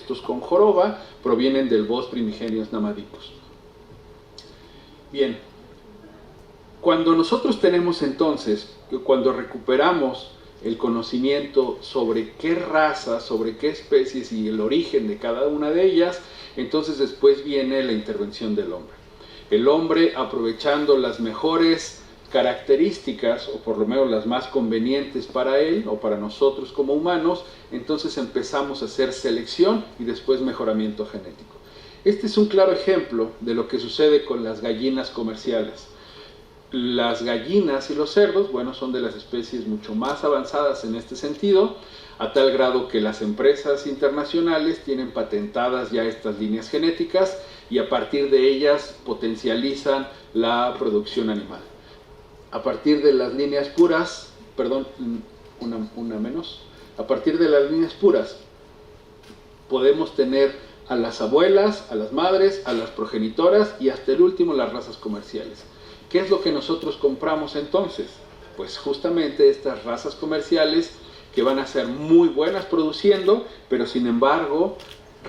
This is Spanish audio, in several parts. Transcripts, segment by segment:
estos con joroba provienen del Bos primigenius namadicus. Bien, cuando nosotros tenemos entonces, cuando recuperamos el conocimiento sobre qué razas, sobre qué especies y el origen de cada una de ellas, entonces después viene la intervención del hombre. El hombre, aprovechando las mejores características, o por lo menos las más convenientes para él o para nosotros como humanos, entonces empezamos a hacer selección y después mejoramiento genético. Este es un claro ejemplo de lo que sucede con las gallinas comerciales. Las gallinas y los cerdos, bueno, son de las especies mucho más avanzadas en este sentido, a tal grado que las empresas internacionales tienen patentadas ya estas líneas genéticas y a partir de ellas potencializan la producción animal. A partir de las líneas puras, perdón, una menos, a partir de las líneas puras podemos tener a las abuelas, a las madres, a las progenitoras y hasta el último las razas comerciales. ¿Qué es lo que nosotros compramos entonces? Pues justamente estas razas comerciales que van a ser muy buenas produciendo, pero sin embargo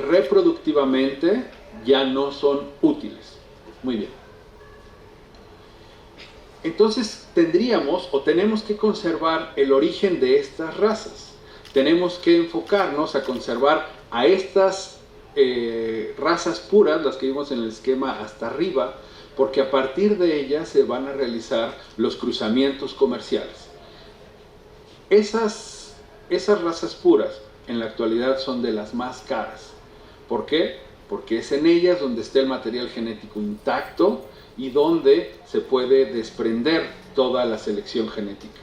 reproductivamente ya no son útiles. Muy bien. Entonces tendríamos o tenemos que conservar el origen de estas razas. Tenemos que enfocarnos a conservar a estas razas puras, las que vimos en el esquema hasta arriba, porque a partir de ellas se van a realizar los cruzamientos comerciales. Esas razas puras en la actualidad son de las más caras. ¿Por qué? Porque es en ellas donde está el material genético intacto y donde se puede desprender toda la selección genética.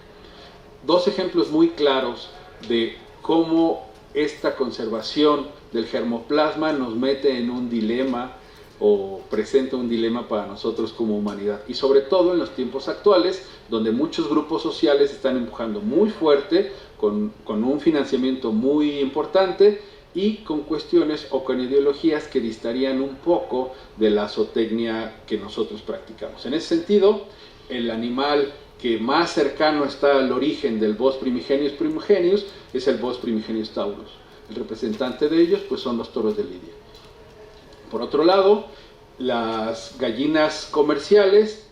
Dos ejemplos muy claros de cómo esta conservación del germoplasma nos mete en un dilema o presenta un dilema para nosotros como humanidad, y sobre todo en los tiempos actuales, donde muchos grupos sociales están empujando muy fuerte, con un financiamiento muy importante y con cuestiones o con ideologías que distarían un poco de la zootecnia que nosotros practicamos. En ese sentido, el animal que más cercano está al origen del Bos primigenius es el Bos primigenius taurus. El representante de ellos pues son los toros de Lidia. Por otro lado, las gallinas comerciales,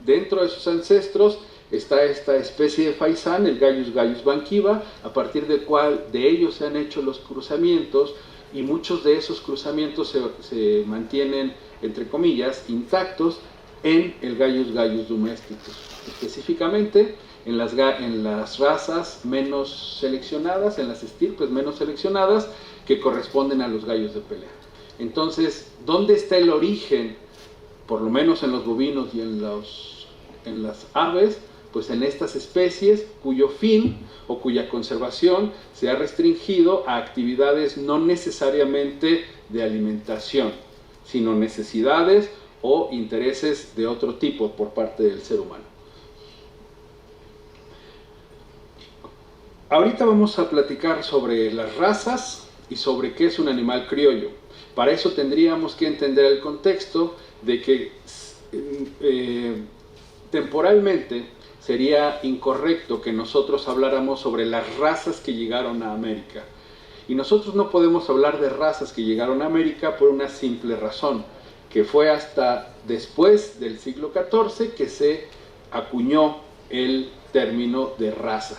dentro de sus ancestros está esta especie de faisán, el Gallus banquiva, a partir del cual de ellos se han hecho los cruzamientos, y muchos de esos cruzamientos se mantienen, entre comillas, intactos en el Gallus domesticus, específicamente en las razas menos seleccionadas, en las estirpes menos seleccionadas que corresponden a los gallos de pelea. Entonces, ¿dónde está el origen? Por lo menos en los bovinos y en las aves, pues en estas especies cuyo fin o cuya conservación se ha restringido a actividades no necesariamente de alimentación, sino necesidades o intereses de otro tipo por parte del ser humano. Ahorita vamos a platicar sobre las razas y sobre qué es un animal criollo. Para eso tendríamos que entender el contexto de que temporalmente sería incorrecto que nosotros habláramos sobre las razas que llegaron a América. Y nosotros no podemos hablar de razas que llegaron a América por una simple razón, que fue hasta después del siglo XIV que se acuñó el término de raza.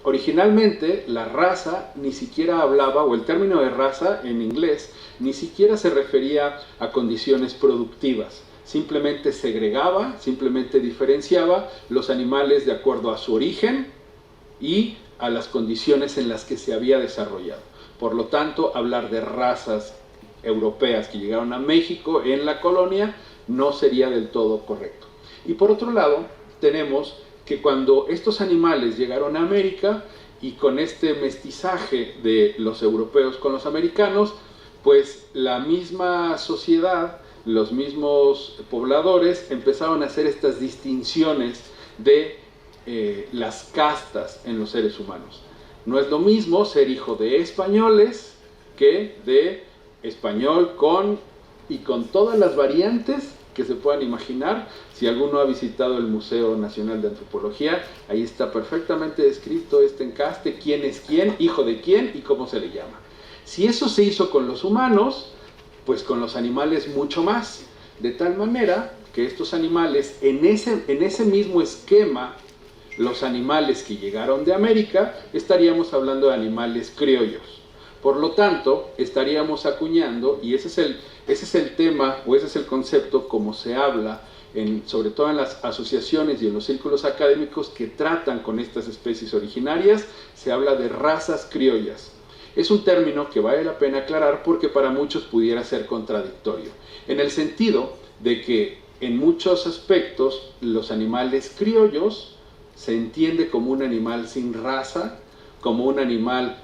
Originalmente la raza ni siquiera hablaba, o el término de raza en inglés, ni siquiera se refería a condiciones productivas. Simplemente segregaba, simplemente diferenciaba los animales de acuerdo a su origen y a las condiciones en las que se había desarrollado. Por lo tanto, hablar de razas europeas que llegaron a México en la colonia no sería del todo correcto. Y por otro lado, tenemos que cuando estos animales llegaron a América y con este mestizaje de los europeos con los americanos, pues la misma sociedad, los mismos pobladores empezaron a hacer estas distinciones de las castas en los seres humanos. No es lo mismo ser hijo de españoles que de español con todas las variantes que se puedan imaginar. Si alguno ha visitado el Museo Nacional de Antropología, ahí está perfectamente descrito este encaste, quién es quién, hijo de quién y cómo se le llama. Si eso se hizo con los humanos, pues con los animales mucho más. De tal manera que estos animales, en ese mismo esquema, los animales que llegaron de América, estaríamos hablando de animales criollos. Por lo tanto, estaríamos acuñando, y ese es el tema, o ese es el concepto como se habla, sobre todo en las asociaciones y en los círculos académicos que tratan con estas especies originarias, se habla de razas criollas. Es un término que vale la pena aclarar porque para muchos pudiera ser contradictorio, en el sentido de que en muchos aspectos los animales criollos se entiende como un animal sin raza, como un animal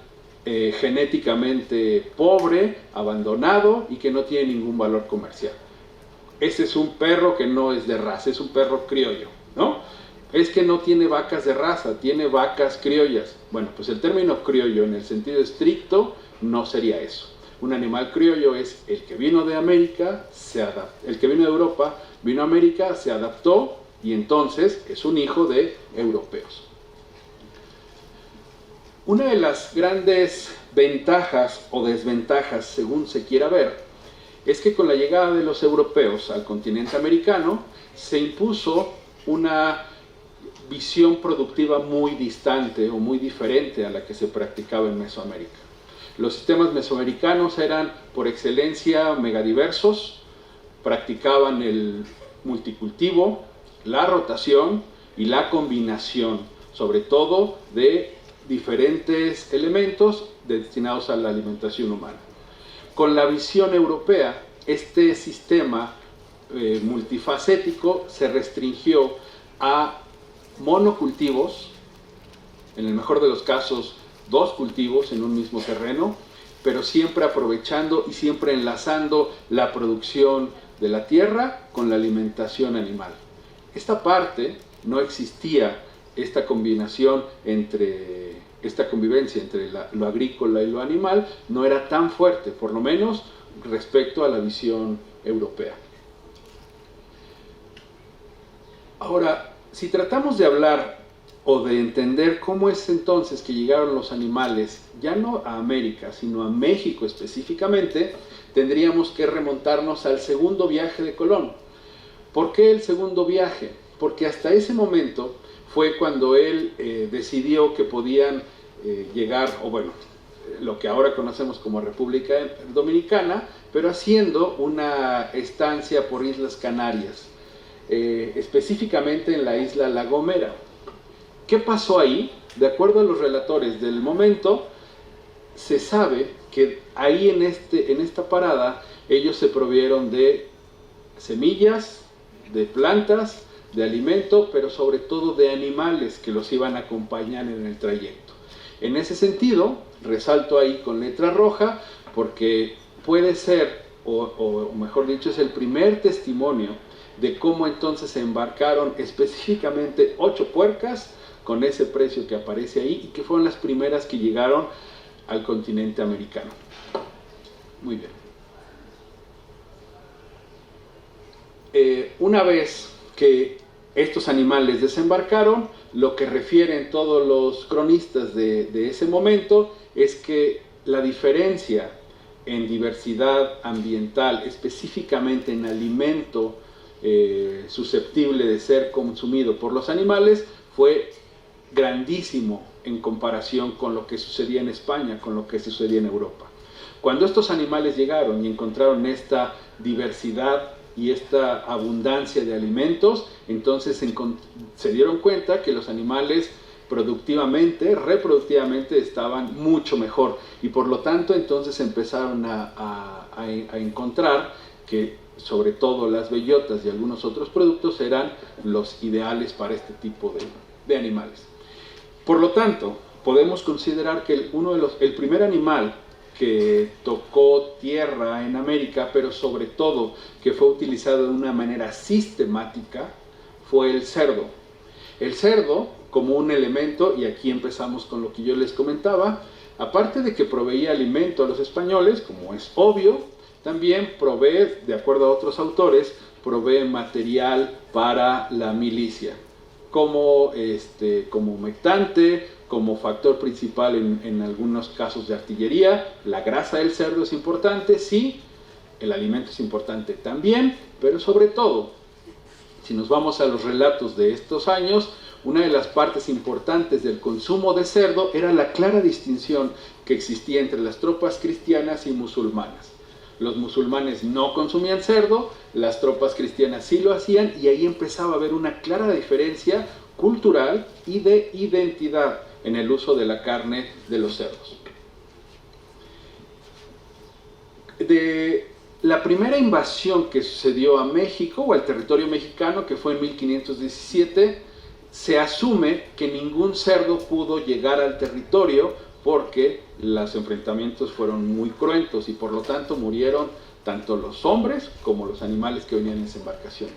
genéticamente pobre, abandonado y que no tiene ningún valor comercial. Ese es un perro que no es de raza, es un perro criollo, ¿no? Es que no tiene vacas de raza, tiene vacas criollas. Bueno, pues el término criollo en el sentido estricto no sería eso. Un animal criollo es el que vino de América, el que vino de Europa, vino a América, se adaptó y entonces es un hijo de europeos. Una de las grandes ventajas o desventajas, según se quiera ver, es que con la llegada de los europeos al continente americano se impuso una visión productiva muy distante o muy diferente a la que se practicaba en Mesoamérica. Los sistemas mesoamericanos eran por excelencia megadiversos, practicaban el multicultivo, la rotación y la combinación, sobre todo de diferentes elementos destinados a la alimentación humana. Con la visión europea, este sistema multifacético se restringió a monocultivos, en el mejor de los casos 2 cultivos en un mismo terreno, pero siempre aprovechando y siempre enlazando la producción de la tierra con la alimentación animal. Esta parte no existía, esta convivencia entre lo agrícola y lo animal no era tan fuerte, por lo menos respecto a la visión europea. Ahora, si tratamos de hablar o de entender cómo es entonces que llegaron los animales, ya no a América, sino a México específicamente, tendríamos que remontarnos al segundo viaje de Colón. ¿Por qué el segundo viaje? Porque hasta ese momento fue cuando él decidió que podían llegar, o bueno, lo que ahora conocemos como República Dominicana, pero haciendo una estancia por Islas Canarias, específicamente en la isla La Gomera. ¿Qué pasó ahí? De acuerdo a los relatores del momento, se sabe que ahí en esta parada ellos se provieron de semillas, de plantas, de alimento, pero sobre todo de animales que los iban a acompañar en el trayecto. En ese sentido, resalto ahí con letra roja, porque puede ser, o mejor dicho, es el primer testimonio de cómo entonces se embarcaron específicamente 8 puercas con ese precio que aparece ahí y que fueron las primeras que llegaron al continente americano. Muy bien. Una vez que estos animales desembarcaron, lo que refieren todos los cronistas de ese momento es que la diferencia en diversidad ambiental, específicamente en alimento susceptible de ser consumido por los animales, fue grandísimo en comparación con lo que sucedía en España, con lo que sucedía en Europa. Cuando estos animales llegaron y encontraron esta diversidad y esta abundancia de alimentos, entonces se dieron cuenta que los animales reproductivamente estaban mucho mejor y por lo tanto entonces empezaron a encontrar que sobre todo las bellotas y algunos otros productos eran los ideales para este tipo de animales. Por lo tanto, podemos considerar que el primer animal que tocó tierra en América, pero sobre todo que fue utilizado de una manera sistemática, fue el cerdo. El cerdo, como un elemento, y aquí empezamos con lo que yo les comentaba, aparte de que proveía alimento a los españoles, como es obvio, también provee, de acuerdo a otros autores, provee material para la milicia, como humectante, como factor principal en algunos casos de artillería. La grasa del cerdo es importante, sí, el alimento es importante también, pero sobre todo, si nos vamos a los relatos de estos años, una de las partes importantes del consumo de cerdo era la clara distinción que existía entre las tropas cristianas y musulmanas. Los musulmanes no consumían cerdo, las tropas cristianas sí lo hacían, y ahí empezaba a haber una clara diferencia cultural y de identidad en el uso de la carne de los cerdos. De la primera invasión que sucedió a México o al territorio mexicano, que fue en 1517, se asume que ningún cerdo pudo llegar al territorio porque los enfrentamientos fueron muy cruentos y por lo tanto murieron tanto los hombres como los animales que venían en las embarcaciones.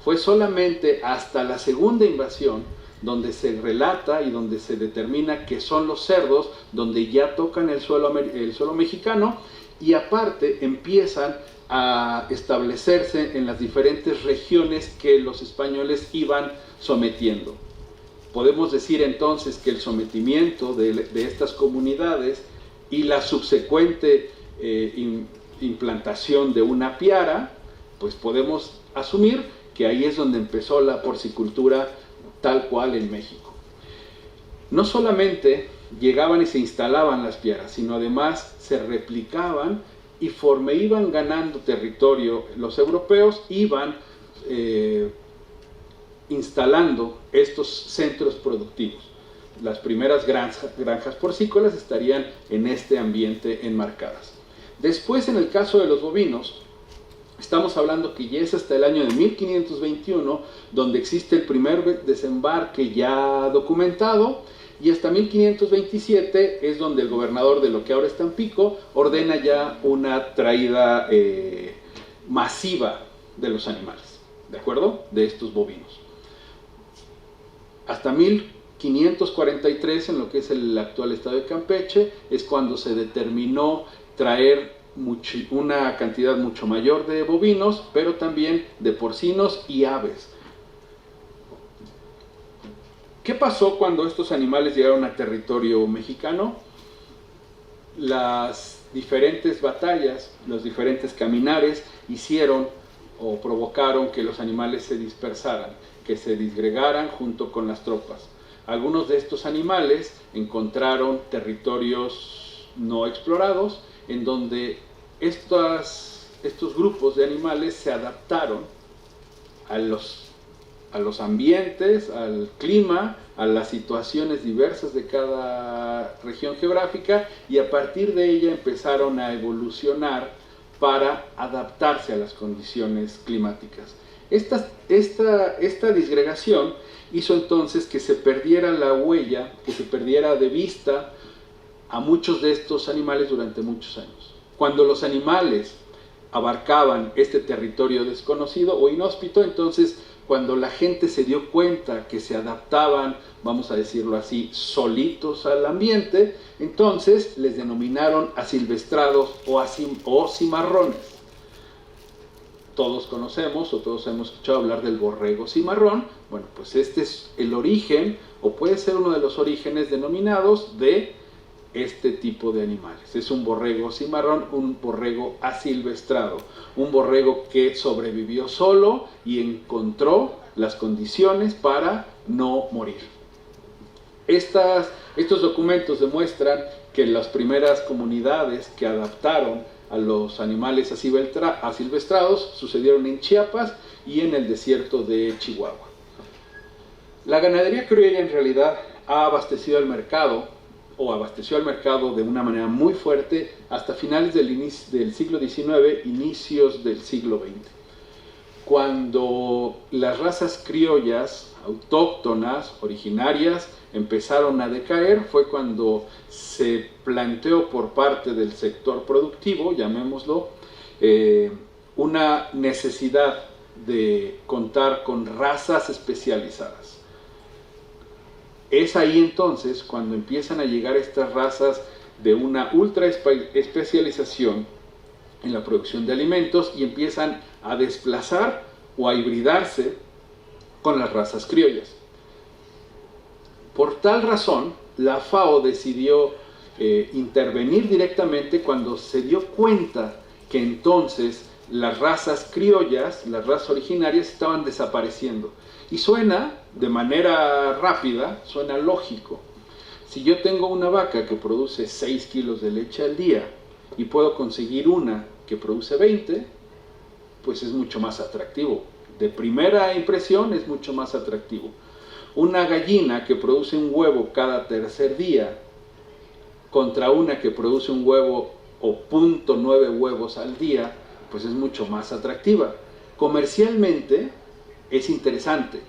Fue solamente hasta la segunda invasión donde se relata y donde se determina que son los cerdos, donde ya tocan el suelo mexicano, y aparte empiezan a establecerse en las diferentes regiones que los españoles iban sometiendo. Podemos decir entonces que el sometimiento de estas comunidades y la subsecuente implantación de una piara, pues podemos asumir que ahí es donde empezó la porcicultura tal cual en México. No solamente llegaban y se instalaban las piaras, sino además se replicaban y conforme iban ganando territorio los europeos, iban instalando estos centros productivos. Las primeras granjas porcícolas estarían en este ambiente enmarcadas. Después, en el caso de los bovinos, estamos hablando que ya es hasta el año de 1521 donde existe el primer desembarque ya documentado, y hasta 1527 es donde el gobernador de lo que ahora es Tampico ordena ya una traída masiva de los animales, ¿de acuerdo? De estos bovinos. Hasta 1543, en lo que es el actual estado de Campeche, es cuando se determinó traer una cantidad mucho mayor de bovinos, pero también de porcinos y aves. ¿Qué pasó cuando estos animales llegaron a territorio mexicano? Las diferentes batallas, los diferentes caminares hicieron o provocaron que los animales se dispersaran, que se disgregaran junto con las tropas. Algunos de estos animales encontraron territorios no explorados, en donde estos grupos de animales se adaptaron a los ambientes, al clima, a las situaciones diversas de cada región geográfica, y a partir de ella empezaron a evolucionar para adaptarse a las condiciones climáticas. Esta disgregación hizo entonces que se perdiera la huella, que se perdiera de vista a muchos de estos animales durante muchos años. Cuando los animales abarcaban este territorio desconocido o inhóspito, entonces cuando la gente se dio cuenta que se adaptaban, vamos a decirlo así, solitos al ambiente, entonces les denominaron asilvestrados o cimarrones. Todos conocemos o todos hemos escuchado hablar del borrego cimarrón. Bueno, pues este es el origen, o puede ser uno de los orígenes denominados de este tipo de animales. Es un borrego cimarrón, un borrego asilvestrado, un borrego que sobrevivió solo y encontró las condiciones para no morir. Estos documentos demuestran que las primeras comunidades que adaptaron a los animales asilvestrados sucedieron en Chiapas y en el desierto de Chihuahua. La ganadería criolla en realidad ha abastecido al mercado, o abasteció al mercado de una manera muy fuerte hasta finales del siglo XIX, inicios del siglo XX. Cuando las razas criollas, autóctonas, originarias, empezaron a decaer, fue cuando se planteó por parte del sector productivo, llamémoslo, una necesidad de contar con razas especializadas. Es ahí entonces cuando empiezan a llegar estas razas de una ultra especialización en la producción de alimentos y empiezan a desplazar o a hibridarse con las razas criollas. Por tal razón, la FAO decidió intervenir directamente cuando se dio cuenta que entonces las razas criollas, las razas originarias, estaban desapareciendo. Y suena de manera rápida, suena lógico. Si yo tengo una vaca que produce 6 kilos de leche al día y puedo conseguir una que produce 20, pues es mucho más atractivo. De primera impresión es mucho más atractivo. Una gallina que produce un huevo cada tercer día contra una que produce un huevo o 0.9 huevos al día, pues es mucho más atractiva. Comercialmente es interesante.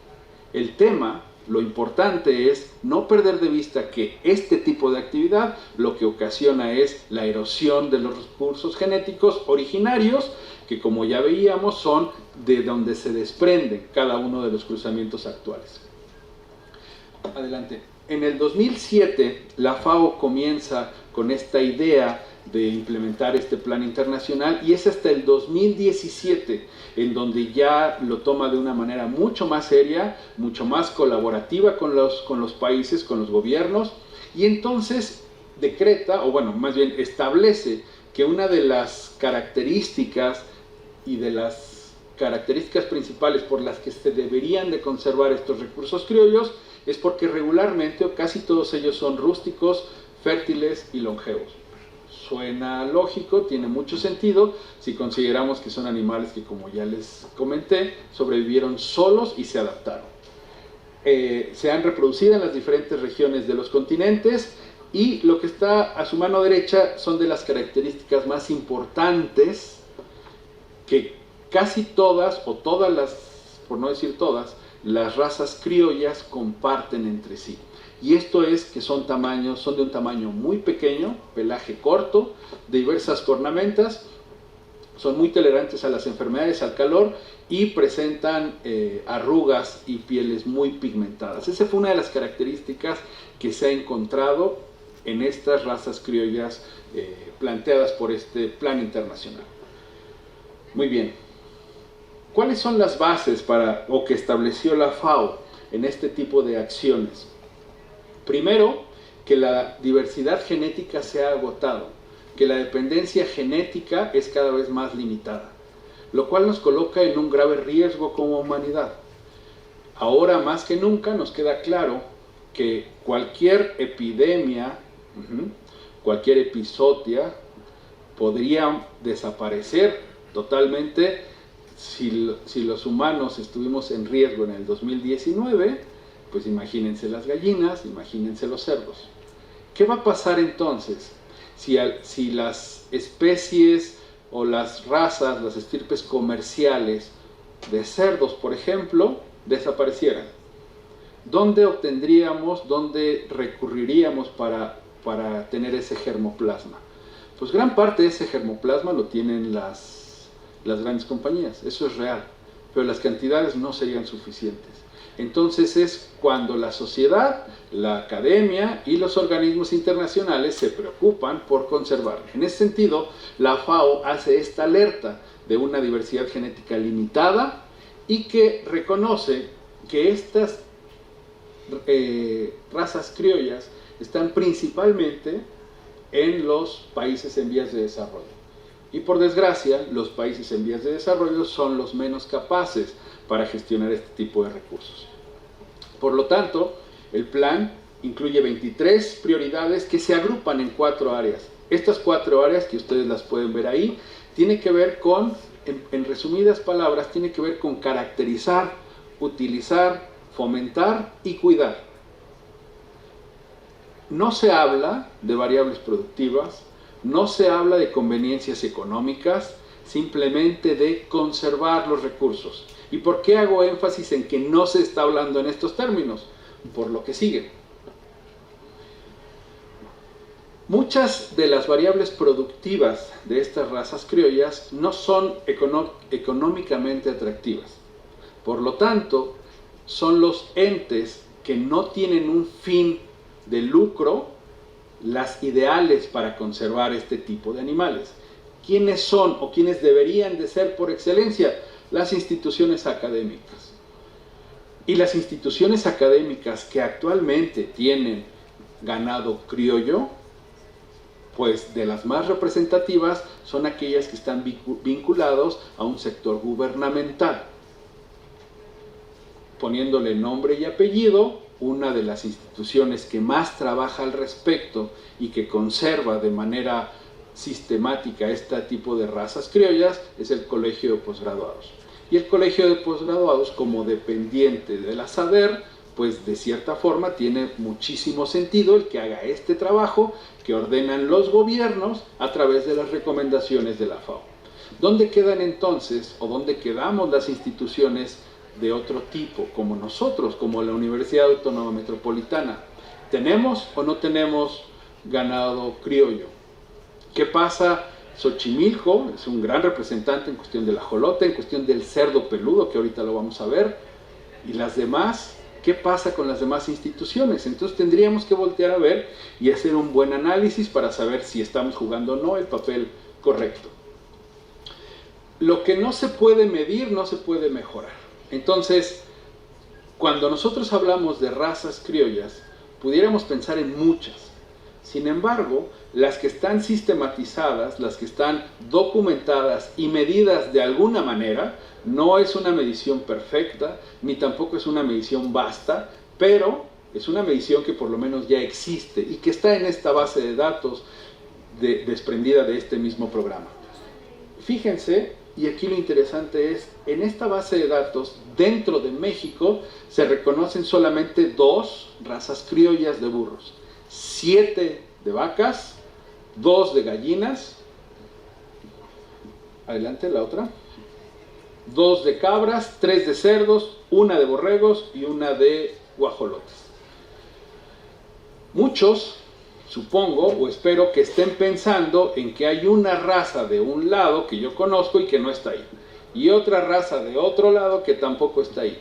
El tema, lo importante es no perder de vista que este tipo de actividad lo que ocasiona es la erosión de los recursos genéticos originarios, que como ya veíamos son de donde se desprenden cada uno de los cruzamientos actuales. Adelante. En el 2007 la FAO comienza con esta idea de implementar este plan internacional y es hasta el 2017 en donde ya lo toma de una manera mucho más seria, mucho más colaborativa con los países, con los gobiernos, y entonces decreta, o bueno, más bien establece que una de las características y de las características principales por las que se deberían de conservar estos recursos criollos es porque regularmente o casi todos ellos son rústicos, fértiles y longevos. Suena lógico, tiene mucho sentido si consideramos que son animales que, como ya les comenté, sobrevivieron solos y se adaptaron. Se han reproducido en las diferentes regiones de los continentes y lo que está a su mano derecha son de las características más importantes que casi todas, o todas las, por no decir todas, las razas criollas comparten entre sí. Y esto es que son de un tamaño muy pequeño, pelaje corto, de diversas cornamentas, son muy tolerantes a las enfermedades, al calor y presentan arrugas y pieles muy pigmentadas. Esa fue una de las características que se ha encontrado en estas razas criollas planteadas por este plan internacional. Muy bien. ¿Cuáles son las bases que estableció la FAO en este tipo de acciones? Primero, que la diversidad genética se ha agotado, que la dependencia genética es cada vez más limitada, lo cual nos coloca en un grave riesgo como humanidad. Ahora más que nunca nos queda claro que cualquier epidemia, cualquier epizotia podría desaparecer totalmente si los humanos estuvimos en riesgo en el 2019, pues imagínense las gallinas, imagínense los cerdos. ¿Qué va a pasar entonces si las especies o las razas, las estirpes comerciales de cerdos, por ejemplo, desaparecieran? ¿Dónde dónde recurriríamos para tener ese germoplasma? Pues gran parte de ese germoplasma lo tienen las grandes compañías, eso es real, pero las cantidades no serían suficientes. Entonces es cuando la sociedad, la academia y los organismos internacionales se preocupan por conservarla. En ese sentido, la FAO hace esta alerta de una diversidad genética limitada y que reconoce que estas razas criollas están principalmente en los países en vías de desarrollo. Y por desgracia, los países en vías de desarrollo son los menos capaces para gestionar este tipo de recursos. Por lo tanto, el plan incluye 23 prioridades que se agrupan en 4 áreas. Estas 4 áreas, que ustedes las pueden ver ahí, tienen que ver con, en resumidas palabras, tiene que ver con caracterizar, utilizar, fomentar y cuidar. No se habla de variables productivas, no se habla de conveniencias económicas, simplemente de conservar los recursos. ¿Y por qué hago énfasis en que no se está hablando en estos términos? Por lo que sigue. Muchas de las variables productivas de estas razas criollas no son económicamente atractivas. Por lo tanto, son los entes que no tienen un fin de lucro las ideales para conservar este tipo de animales. ¿Quiénes son o quiénes deberían de ser por excelencia? Las instituciones académicas. Y las instituciones académicas que actualmente tienen ganado criollo, pues de las más representativas son aquellas que están vinculados a un sector gubernamental. Poniéndole nombre y apellido, una de las instituciones que más trabaja al respecto y que conserva de manera sistemática este tipo de razas criollas es el Colegio de Posgraduados. Y el Colegio de Posgraduados, como dependiente de la SADER, pues de cierta forma tiene muchísimo sentido el que haga este trabajo que ordenan los gobiernos a través de las recomendaciones de la FAO. ¿Dónde quedan entonces, o dónde quedamos las instituciones de otro tipo, como nosotros, como la Universidad Autónoma Metropolitana? ¿Tenemos o no tenemos ganado criollo? ¿Qué pasa? Xochimilco es un gran representante en cuestión del ajolote, en cuestión del cerdo peludo, que ahorita lo vamos a ver, y las demás. ¿Qué pasa con las demás instituciones? Entonces tendríamos que voltear a ver y hacer un buen análisis para saber si estamos jugando o no el papel correcto. Lo que no se puede medir, no se puede mejorar. Entonces, cuando nosotros hablamos de razas criollas, pudiéramos pensar en muchas. Sin embargo, las que están sistematizadas, las que están documentadas y medidas de alguna manera, no es una medición perfecta, ni tampoco es una medición vasta, pero es una medición que por lo menos ya existe y que está en esta base de datos desprendida de este mismo programa. Fíjense, y aquí lo interesante es, en esta base de datos, dentro de México, se reconocen solamente 2 razas criollas de burros, 7 de vacas, 2 de gallinas, adelante la otra, 2 de cabras, 3 de cerdos, 1 de borregos y 1 de guajolotes. Muchos, supongo o espero que estén pensando en que hay una raza de un lado que yo conozco y que no está ahí, y otra raza de otro lado que tampoco está ahí.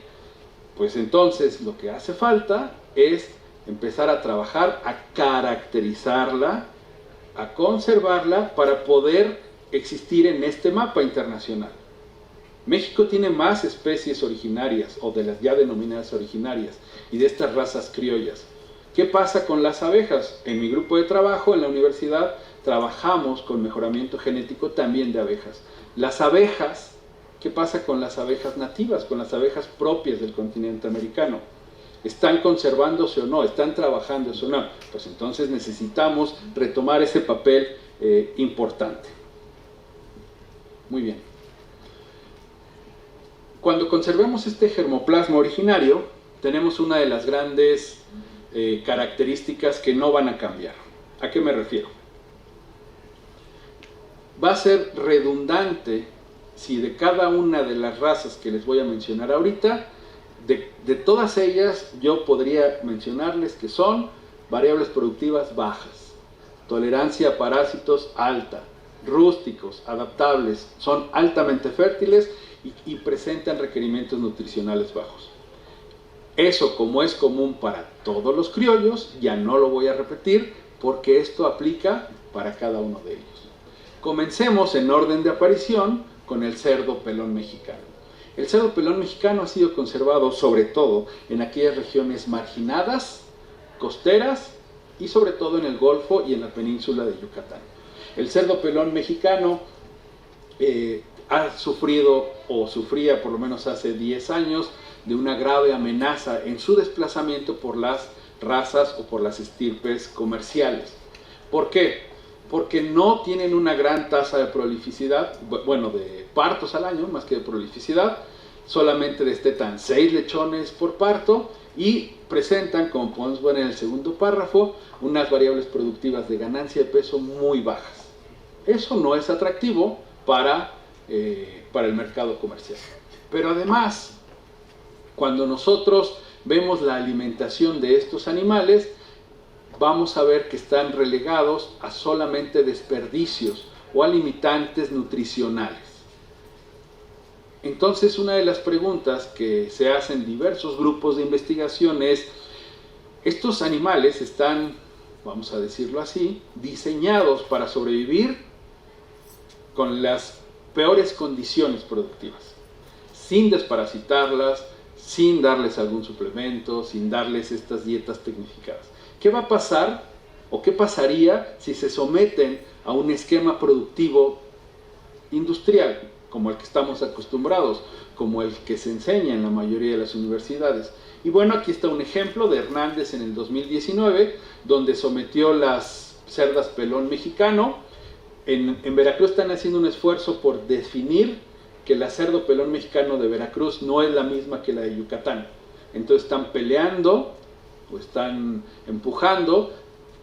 Pues entonces lo que hace falta es empezar a trabajar, a caracterizarla, a conservarla para poder existir en este mapa internacional. México tiene más especies originarias, o de las ya denominadas originarias, y de estas razas criollas. ¿Qué pasa con las abejas? En mi grupo de trabajo en la universidad trabajamos con mejoramiento genético también de abejas. Las abejas, ¿qué pasa con las abejas nativas, con las abejas propias del continente americano? ¿Están conservándose o no? ¿Están trabajándose o no? Pues entonces necesitamos retomar ese papel importante. Muy bien. Cuando conservemos este germoplasma originario, tenemos una de las grandes características que no van a cambiar. ¿A qué me refiero? Va a ser redundante si de cada una de las razas que les voy a mencionar ahorita, de todas ellas yo podría mencionarles que son variables productivas bajas, tolerancia a parásitos alta, rústicos, adaptables, son altamente fértiles y presentan requerimientos nutricionales bajos. Eso, como es común para todos los criollos, ya no lo voy a repetir porque esto aplica para cada uno de ellos. Comencemos en orden de aparición con el cerdo pelón mexicano. El cerdo pelón mexicano ha sido conservado sobre todo en aquellas regiones marginadas, costeras y sobre todo en el Golfo y en la península de Yucatán. El cerdo pelón mexicano ha sufrido o sufría por lo menos hace 10 años de una grave amenaza en su desplazamiento por las razas o por las estirpes comerciales. ¿Por qué? Porque no tienen una gran tasa de prolificidad, bueno, de partos al año, más que de prolificidad, solamente destetan 6 lechones por parto y presentan, como podemos ver en el segundo párrafo, unas variables productivas de ganancia de peso muy bajas. Eso no es atractivo para el mercado comercial. Pero además, cuando nosotros vemos la alimentación de estos animales, vamos a ver que están relegados a solamente desperdicios o a limitantes nutricionales. Entonces, una de las preguntas que se hacen diversos grupos de investigación es, estos animales están, vamos a decirlo así, diseñados para sobrevivir con las peores condiciones productivas, sin desparasitarlas, sin darles algún suplemento, sin darles estas dietas tecnificadas. ¿Qué va a pasar o qué pasaría si se someten a un esquema productivo industrial, como el que estamos acostumbrados, como el que se enseña en la mayoría de las universidades? Y bueno, aquí está un ejemplo de Hernández en el 2019, donde sometió las cerdas pelón mexicano. En Veracruz están haciendo un esfuerzo por definir que la cerdo pelón mexicano de Veracruz no es la misma que la de Yucatán. Entonces están peleando o están empujando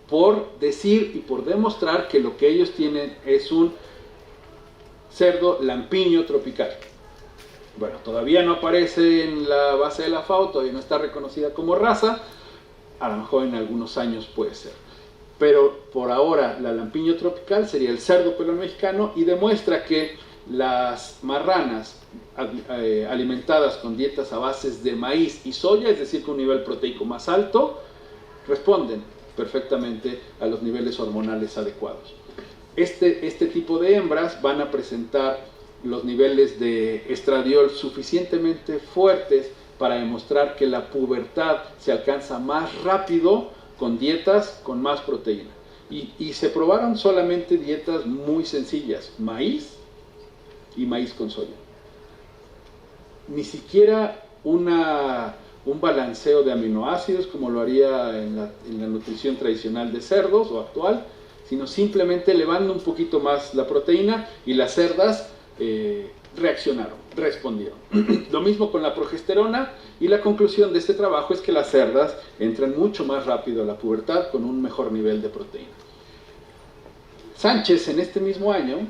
por decir y por demostrar que lo que ellos tienen es un cerdo lampiño tropical. Bueno, todavía no aparece en la base de la FAO, todavía no está reconocida como raza, a lo mejor en algunos años puede ser. Pero por ahora la lampiño tropical sería el cerdo pelón mexicano y demuestra que las marranas alimentadas con dietas a bases de maíz y soya, es decir, con un nivel proteico más alto, responden perfectamente a los niveles hormonales adecuados. Este tipo de hembras van a presentar los niveles de estradiol suficientemente fuertes para demostrar que la pubertad se alcanza más rápido con dietas con más proteína. Y se probaron solamente dietas muy sencillas, maíz y maíz con soya. Ni siquiera un balanceo de aminoácidos como lo haría en la nutrición tradicional de cerdos o actual, sino simplemente elevando un poquito más la proteína y las cerdas reaccionaron, respondieron. Lo mismo con la progesterona, y la conclusión de este trabajo es que las cerdas entran mucho más rápido a la pubertad con un mejor nivel de proteína. Sánchez en este mismo año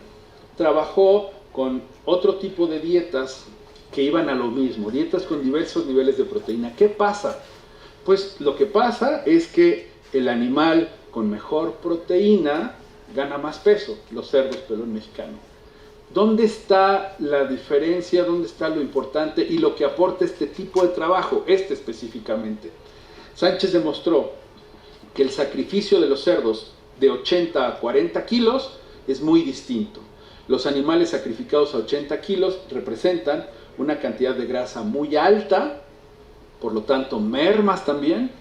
trabajó con otro tipo de dietas que iban a lo mismo, dietas con diversos niveles de proteína. ¿Qué pasa? Pues lo que pasa es que el animal con mejor proteína gana más peso, los cerdos pelón mexicano. ¿Dónde está la diferencia? ¿Dónde está lo importante y lo que aporta este tipo de trabajo, específicamente? Sánchez demostró que el sacrificio de los cerdos de 80 a 40 kilos es muy distinto. Los animales sacrificados a 80 kilos representan una cantidad de grasa muy alta, por lo tanto mermas también,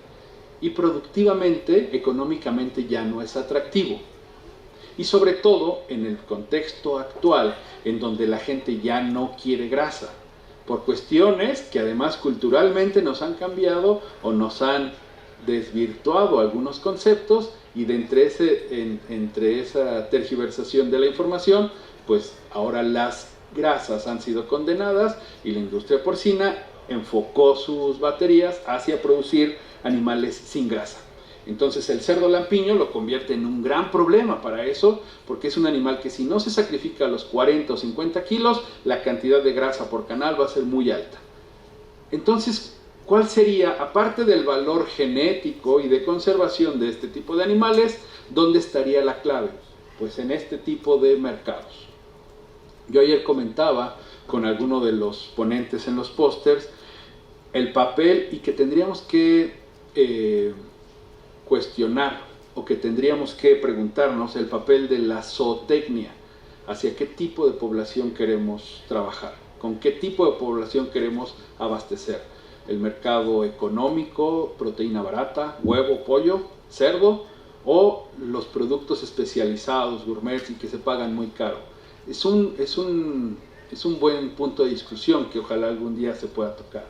y productivamente, económicamente ya no es atractivo. Y sobre todo en el contexto actual, en donde la gente ya no quiere grasa, por cuestiones que además culturalmente nos han cambiado o nos han desvirtuado algunos conceptos, y de entre esa tergiversación de la información, pues ahora las grasas han sido condenadas y la industria porcina enfocó sus baterías hacia producir animales sin grasa. Entonces el cerdo lampiño lo convierte en un gran problema para eso, porque es un animal que si no se sacrifica a los 40 o 50 kilos, la cantidad de grasa por canal va a ser muy alta. Entonces, ¿cuál sería, aparte del valor genético y de conservación de este tipo de animales, dónde estaría la clave? Pues en este tipo de mercados. Yo ayer comentaba con alguno de los ponentes en los pósters el papel, y que tendríamos que cuestionar, o que tendríamos que preguntarnos el papel de la zootecnia, hacia qué tipo de población queremos trabajar, con qué tipo de población queremos abastecer. El mercado económico, proteína barata, huevo, pollo, cerdo, o los productos especializados, gourmet, y que se pagan muy caro. Es un buen punto de discusión que ojalá algún día se pueda tocar.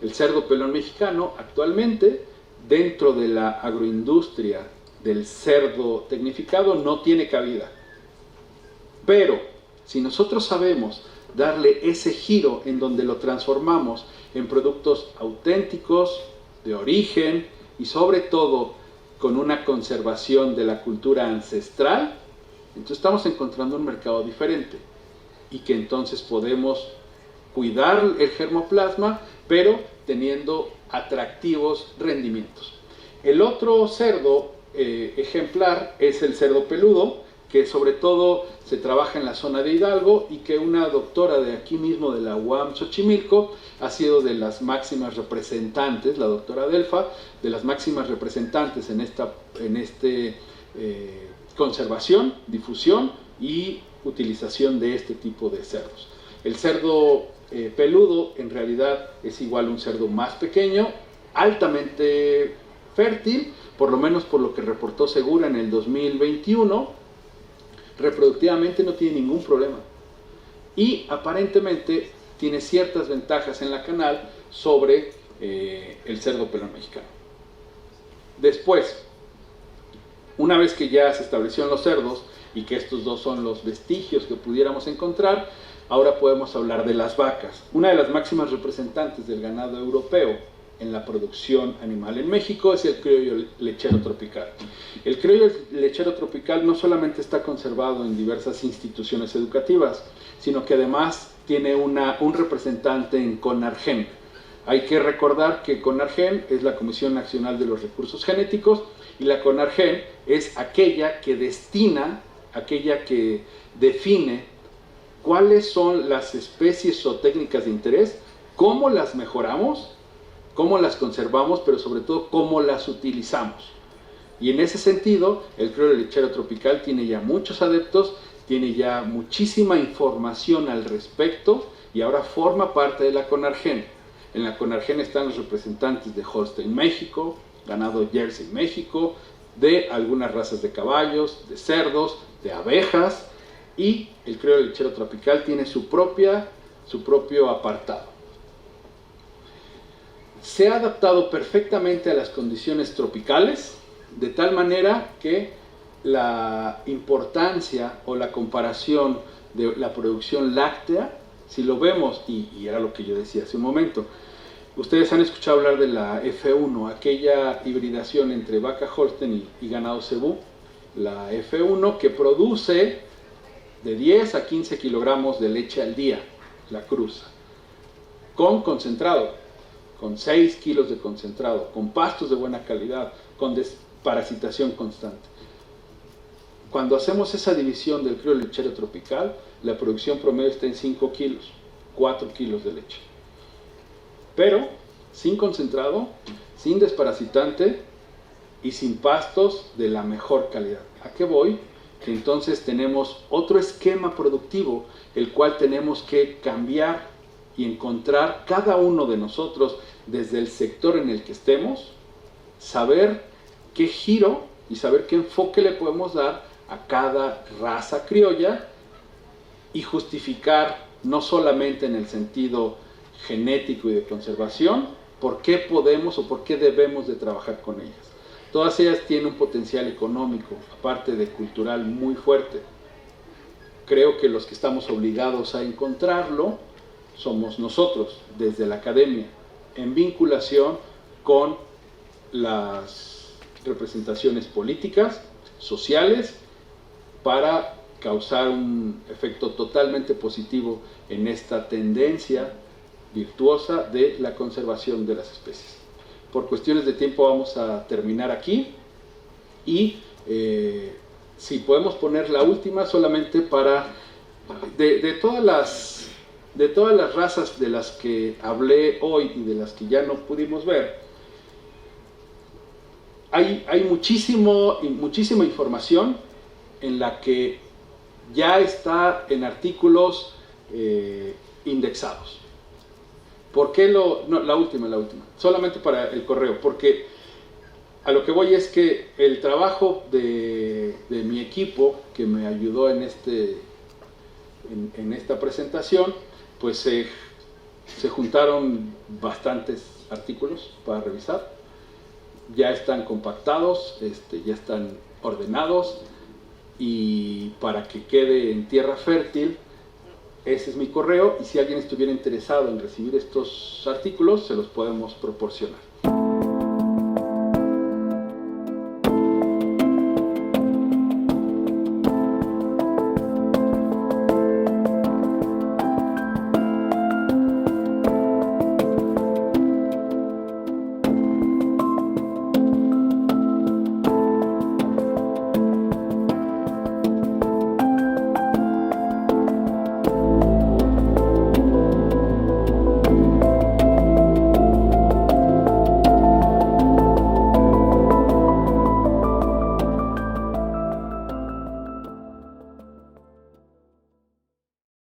El cerdo pelón mexicano actualmente, dentro de la agroindustria del cerdo tecnificado, no tiene cabida. Pero si nosotros sabemos darle ese giro en donde lo transformamos en productos auténticos, de origen, y sobre todo con una conservación de la cultura ancestral, entonces estamos encontrando un mercado diferente, y que entonces podemos cuidar el germoplasma, pero teniendo atractivos rendimientos. El otro cerdo ejemplar es el cerdo peludo, que sobre todo se trabaja en la zona de Hidalgo, y que una doctora de aquí mismo de la UAM Xochimilco ha sido de las máximas representantes, la doctora Delfa, de las máximas representantes en esta conservación, difusión y utilización de este tipo de cerdos. El cerdo peludo en realidad es igual a un cerdo más pequeño, altamente fértil, por lo menos por lo que reportó Segura en el 2021, reproductivamente no tiene ningún problema. Y aparentemente tiene ciertas ventajas en la canal sobre el cerdo pelón mexicano. Después, una vez que ya se establecieron los cerdos y que estos dos son los vestigios que pudiéramos encontrar, ahora podemos hablar de las vacas. Una de las máximas representantes del ganado europeo en la producción animal en México es el criollo lechero tropical. El criollo lechero tropical no solamente está conservado en diversas instituciones educativas, sino que además tiene un representante en CONARGEN. Hay que recordar que CONARGEN es la Comisión Nacional de los Recursos Genéticos, y la CONARGEN es aquella que destina, aquella que define cuáles son las especies o técnicas de interés, cómo las mejoramos, cómo las conservamos, pero sobre todo cómo las utilizamos. Y en ese sentido, el criollo lechero tropical tiene ya muchos adeptos, tiene ya muchísima información al respecto y ahora forma parte de la CONARGEN. En la CONARGEN están los representantes de Holstein México, ganado Jersey México, de algunas razas de caballos, de cerdos, de abejas, y el criollo lechero tropical tiene su propio apartado. Se ha adaptado perfectamente a las condiciones tropicales, de tal manera que la importancia o la comparación de la producción láctea, si lo vemos, y era lo que yo decía hace un momento, ustedes han escuchado hablar de la F1, aquella hibridación entre vaca Holstein y ganado cebú, la F1 que produce de 10 a 15 kilogramos de leche al día, la cruza, con concentrado, con 6 kilos de concentrado, con pastos de buena calidad, con desparasitación constante. Cuando hacemos esa división del criollo lechero tropical, la producción promedio está en 5 kilos, 4 kilos de leche. Pero sin concentrado, sin desparasitante y sin pastos de la mejor calidad. ¿A qué voy? Que entonces tenemos otro esquema productivo, el cual tenemos que cambiar y encontrar cada uno de nosotros desde el sector en el que estemos, saber qué giro y saber qué enfoque le podemos dar a cada raza criolla y justificar no solamente en el sentido genético y de conservación, por qué podemos o por qué debemos de trabajar con ellas. Todas ellas tienen un potencial económico, aparte de cultural, muy fuerte. Creo que los que estamos obligados a encontrarlo somos nosotros, desde la academia, en vinculación con las representaciones políticas, sociales, para causar un efecto totalmente positivo en esta tendencia virtuosa de la conservación de las especies. Por cuestiones de tiempo vamos a terminar aquí y si podemos poner la última solamente para de todas las razas de las que hablé hoy y de las que ya no pudimos ver, hay muchísima información en la que ya está en artículos indexados. ¿Por qué la última, solamente para el correo? Porque a lo que voy es que el trabajo de mi equipo que me ayudó en esta presentación, pues se juntaron bastantes artículos para revisar, ya están compactados, ya están ordenados, y para que quede en tierra fértil, ese es mi correo, y si alguien estuviera interesado en recibir estos artículos, se los podemos proporcionar.